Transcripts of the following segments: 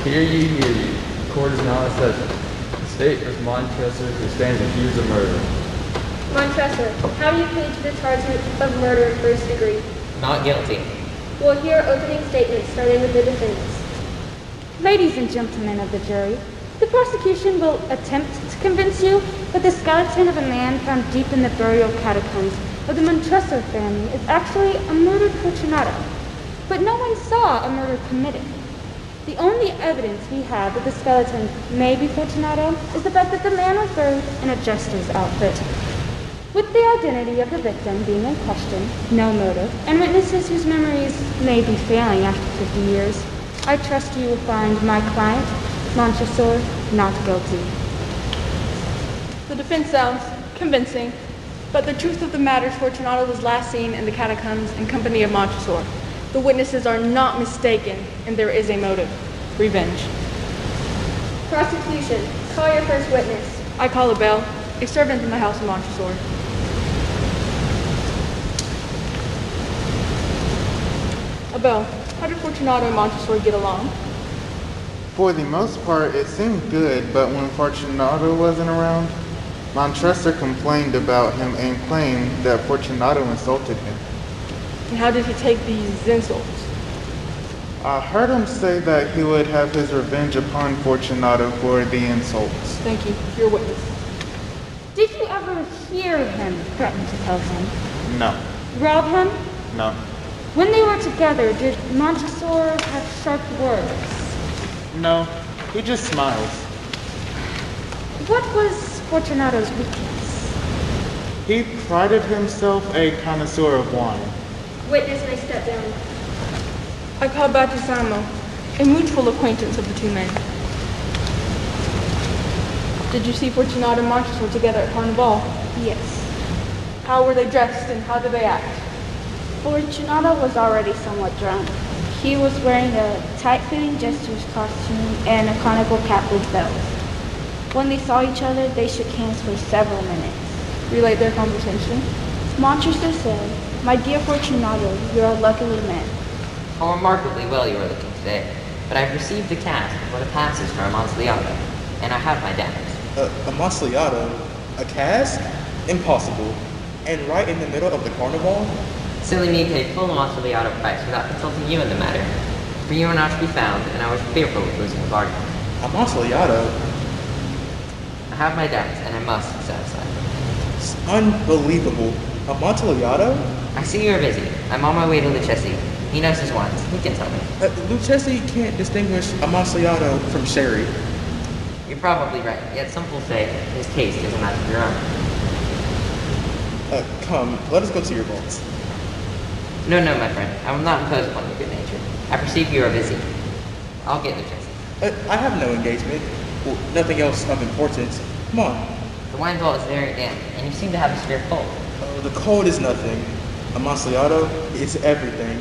Hear ye, hear ye. The court is now in session. The state is Montressor, who stands accused of murder. Montressor, how do you plead to the charge of murder in first degree? Not guilty. We'll hear opening statements starting with the defense. Ladies and gentlemen of the jury, the prosecution will attempt to convince you that the skeleton of a man found deep in the burial catacombs of the Montressor family is actually a murdered Fortunato. But no one saw a murder committed. The only evidence we have that the skeleton may be Fortunato is the fact that the man was buried in a jester's outfit. With the identity of the victim being in question, no motive, and witnesses whose memories may be failing after 50 years, I trust you will find my client, Montressor, not guilty. The defense sounds convincing, but the truth of the matter is Fortunato was last seen in the catacombs in company of Montressor. The witnesses are not mistaken, and there is a motive: revenge. Prosecution, call your first witness. I call Abel, a servant in the house of Montressor. Abel, how did Fortunato and Montressor get along? For the most part, it seemed good, but when Fortunato wasn't around, Montressor complained about him and claimed that Fortunato insulted him. And how did he take these insults? I heard him say that he would have his revenge upon Fortunato for the insults. Thank you. Your witness. Did you ever hear him threaten to kill him? No. Rob him? No. When they were together, did Montressor have sharp words? No. He just smiles. What was Fortunato's weakness? He prided himself a connoisseur of wine. Witness may step down. I call Battisamo, a mutual acquaintance of the two men. Did you see Fortunato and Montressor together at Carnival? Yes. How were they dressed and how did they act? Fortunato was already somewhat drunk. He was wearing a tight-fitting jester's costume and a conical cap with bells. When they saw each other, they shook hands for several minutes. Relate their conversation. Montressor said, "My dear Fortunato, you're a lucky little man." How remarkably well you are looking today. But I've received the cask for the passes for Amontillado, and I have my doubts. Amontillado? A cask? Impossible. And right in the middle of the carnival? Silly me paid full Amontillado price without consulting you in the matter. For you are not to be found, and I was fearful of losing the bargain. Amontillado? I have my doubts, and I must be satisfied. It's unbelievable. Amontillado? I see you are busy. I'm on my way to Lucchesi. He knows his wines. He can tell me. Lucchesi can't distinguish Amontillado from sherry. You're probably right, yet some will say his taste is a match of your own. Come, let us go to your vaults. No, my friend. I will not impose upon your good nature. I perceive you are busy. I'll get Lucchesi. I have no engagement. Well, nothing else of importance. Come on. The wine vault is very damp, and you seem to have a severe cold. The cold is nothing. Amontillado is everything.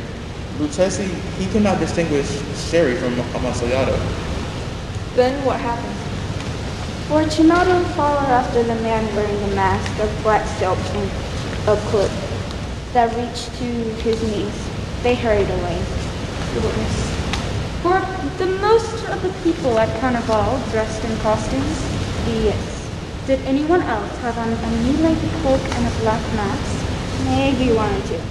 Lucchesi, he cannot distinguish sherry from Amontillado. Then what happened? Fortunato followed after the man wearing the mask of black silk and a cloak that reached to his knees. They hurried away. Your witness. Were the most of the people at Carnival dressed in costumes? Yes. Did anyone else have on a knee-length cloak and a black mask? Maybe one or two.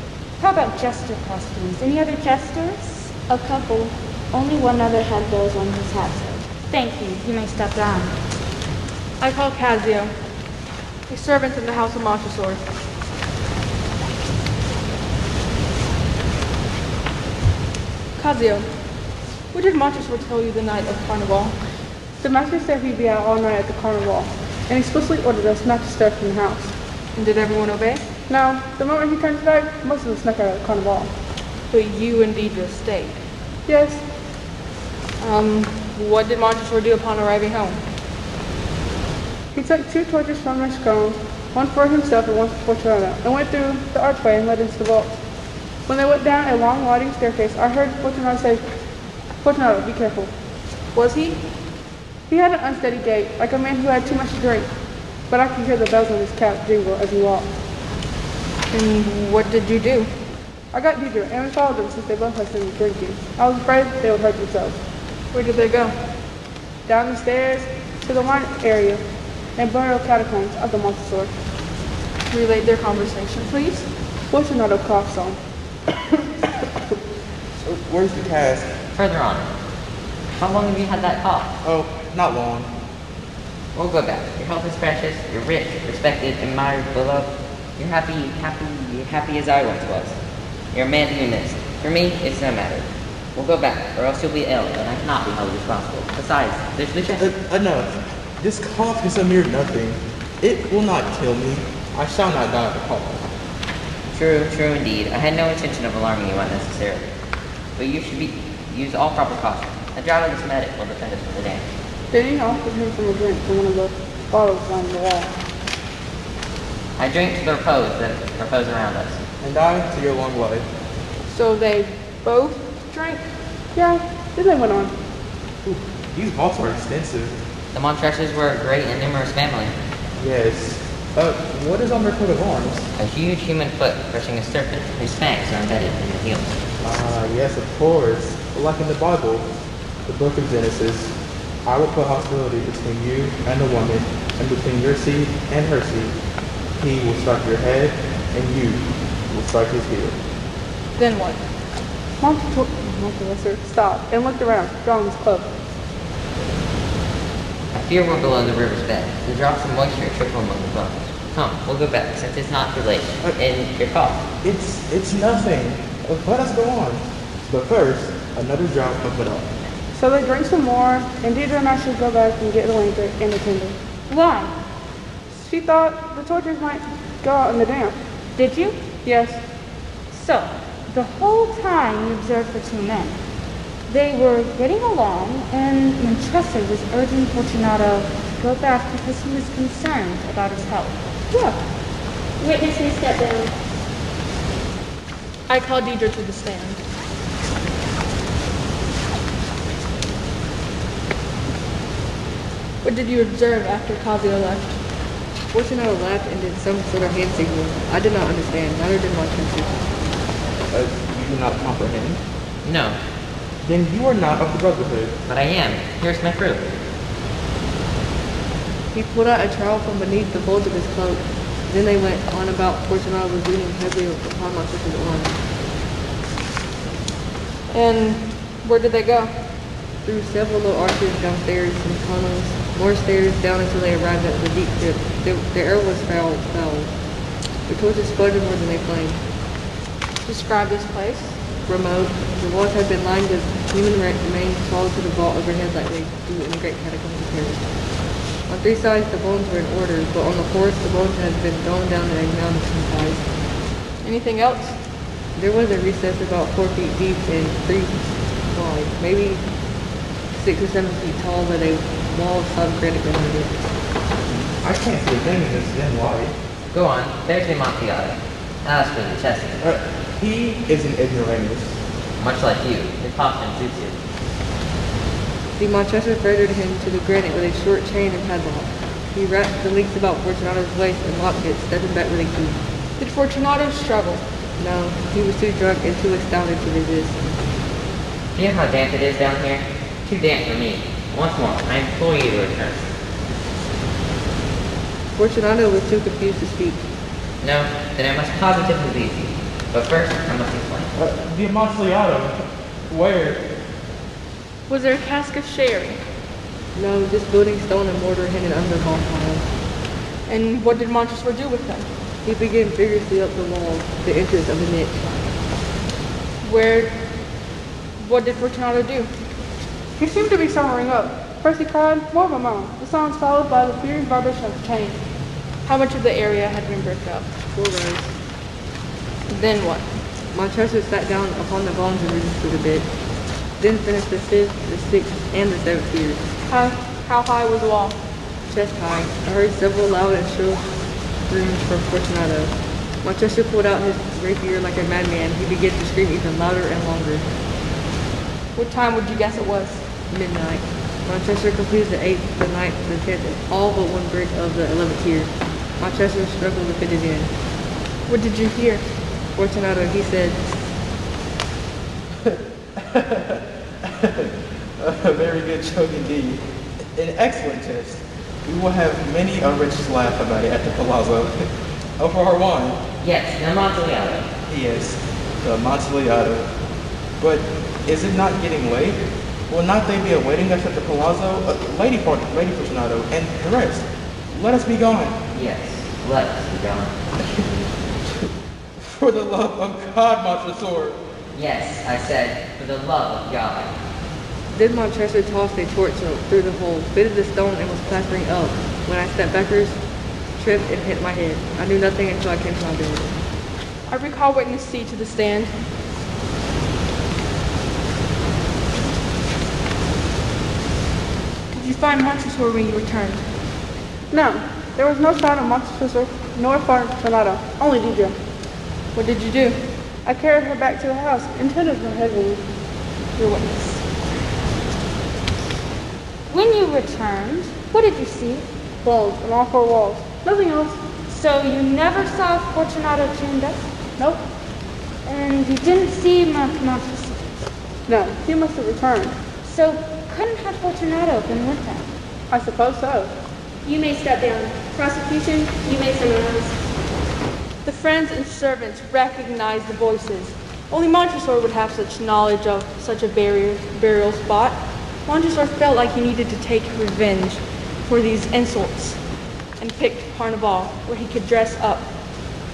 How about jester costumes? Any other jesters? A couple. Only one other had those on his hat. Thank you. You may step down. I call Casio, a servant in the house of Montressor. Casio, what did Montressor tell you the night of Carnival? The master said he'd be out all night at the carnival, and explicitly ordered us not to stir from the house. And did everyone obey? Now, the moment he turned back, most of us snuck out at the carnival. But you and Deidre stayed. Yes, What did Montressor do upon arriving home? he took 2 torches from their scones, one for himself and one for Fortunato, and went through the archway and led into the vault. When they went down a long winding staircase, I heard Fortunato say, "Fortunato, be careful." Was he? He had an unsteady gait, like a man who had too much to drink, but I could hear the bells on his cap jingle as he walked. And what did you do? I got Deidre, and we followed them since they both had some drinking. I was afraid they would hurt themselves. Where did they go? Down the stairs to the wine area and burial catacombs of the Montessor. Relate their conversation, please. Fortunato coughs on. So where's the cask? Further on. How long have you had that cough? Oh, not long. We'll go back. Your health is precious. You're rich, respected, admired, beloved. You're happy as I once was. You're a man to be missed. For me, it's no matter. We'll go back, or else you'll be ill, and I cannot be held responsible. Besides, there's Lucia. Enough. This cough is a mere nothing. It will not kill me. I shall not die of the cough. True indeed. I had no intention of alarming you unnecessarily. But you should use all proper caution. A draught of this medic will defend us from the damage. Then he offered him from a drink from one of the bottles on the wall. I drink to the repose around us. And I to your long life. So they both drank? Yeah, then they went on. Ooh, these vaults are extensive. The Montresors were a great and numerous family. Yes. What is on their coat of arms? A huge human foot crushing a serpent whose fangs are embedded in the heels. Ah, yes, of course. Like in the Bible, the book of Genesis. I will put hostility between you and the woman, and between your seed and her seed. He will strike your head, and you will strike his heel. Then what? Montessor stopped and looked around, drawing his club. I fear we're below the river's bed. The drops of moisture trickle among the bones. Come, we'll go back, since it's not too late. And your cough. It's nothing. Let us go on. But first, another drop of it all. So they drank some more, and Deidre and I should go back and get the blanket and the timber. Why? She thought the torches might go out in the damp. Did you? Yes. So, the whole time you observed the two men. They were getting along, and Montresor was urging Fortunato to go back because he was concerned about his health. Yeah. Witness may step down. I called Deidre to the stand. What did you observe after Cavio left? Fortunato laughed and did some sort of hand signal. I did not understand, neither did Montresor. You do not comprehend? No, Then you are not of the Brotherhood. but I am. Here's my proof. He pulled out a trowel from beneath the folds of his cloak. Then they went on about Fortunato was leaning heavily upon Montresor's arm. And where did they go? Through several little arches downstairs and tunnels, more stairs down until they arrived at the deep pit. The air was foul. The torches spluttered more than they flamed. Describe this place. Remote, the walls had been lined with human remains followed to the vault overhead like they do in the great catacombs of Paris. On three sides the bones were in order, but on the fourth the bones had been thrown down in a mountain size. Anything else? There was a recess about 4 feet deep and 3 wide, maybe 6 or 7 feet tall with a wall of solid granite behind it. I can't see a thing in this dim light. Go on. There's Amontillado. As for the chest, He is an ignoramus. much like you, his costume suits you. The Montresor furthered him to the granite with a short chain and padlock. He wrapped the links about Fortunato's waist and locked it, stepping back with a key. Did Fortunato struggle? No, he was too drunk and too astounded to resist. Do you know how damp it is down here? Too damp for me. Once more, I implore you to return. Fortunato was too confused to speak. No, then I must positively leave you. But first, I must explain. The Amontillado. Where? Was there a cask of sherry? No, just building stone and mortar hidden under bonfire. And what did Montresor do with them? He began vigorously up the wall, the entrance of the niche. What did Fortunato do? He seemed to be sombering up. First he cried, more of a moan. The sounds followed by the furious vibration of the chain. How much of the area had been bricked up? 4 rows. Then what? Montresor sat down upon the bones and resisted a bit. Then finished the 5th, the 6th, and the 7th tier. How high was the wall? Chest high. I heard several loud and shrill screams from Fortunato. Montresor pulled out his rapier like a madman. He began to scream even louder and longer. What time would you guess it was? Midnight. Montresor completed the 8th, the 9th, the 10th, and all but one brick of the 11th tier. Montresor struggled to fit it in. What did you hear? Fortunato, he said, A very good joke indeed. An excellent test. We will have many a rich laugh about it at the palazzo. Oh, for our wine. Yes, the Amontillado. Yes, the Amontillado. But is it not getting late? Will not they be awaiting us at the palazzo? Lady Fortunato, and the rest. Let us be gone. Yes, let us be gone. For the love of God, Montresor. Yes, I said, for the love of God. Then Montressor tossed a torch through the hole, fitted the stone, and was clattering up. When I stepped backwards, tripped, and hit my head. I knew nothing until I came to my bed. I recall witness C to the stand. Did you find Montresor when you returned? No, there was no sign of Montresor nor Fortunato, only Deidre. What did you do? I carried her back to the house, intended her head wound. Your witness. When you returned, what did you see? Bones on all four walls. Nothing else. So you never saw Fortunato chained up? Nope. And you didn't see Montresor? No, he must have returned. So couldn't have Fortunato been with him? I suppose so. You may step down. Prosecution, you may summarize. The friends and servants recognized the voices. Only Montresor would have such knowledge of such a burial spot. Montresor felt like he needed to take revenge for these insults and picked Carnival, where he could dress up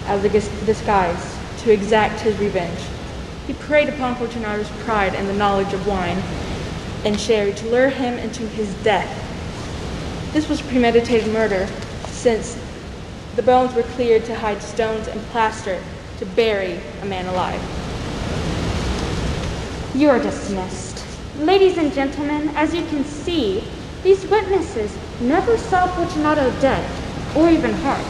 as a disguise to exact his revenge. He preyed upon Fortunato's pride and the knowledge of wine and sherry to lure him into his death. This was premeditated murder, since the bones were cleared to hide stones and plaster to bury a man alive. You are dismissed. Ladies and gentlemen, as you can see, these witnesses never saw Fortunato dead or even harmed.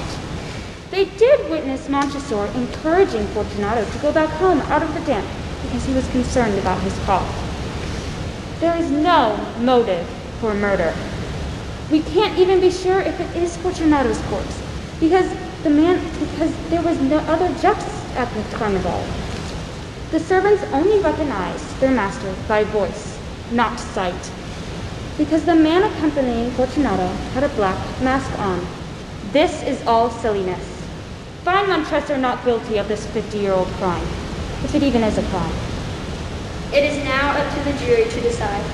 They did witness Montresor encouraging Fortunato to go back home out of the damp because he was concerned about his cough. There is no motive for murder. We can't even be sure if it is Fortunato's corpse because there was no other justice at the carnival. The servants only recognized their master by voice, not sight, because the man accompanying Fortunato had a black mask on. This is all silliness. Find Montresor not guilty of this 50-year-old crime, if it even is a crime. It is now up to the jury to decide.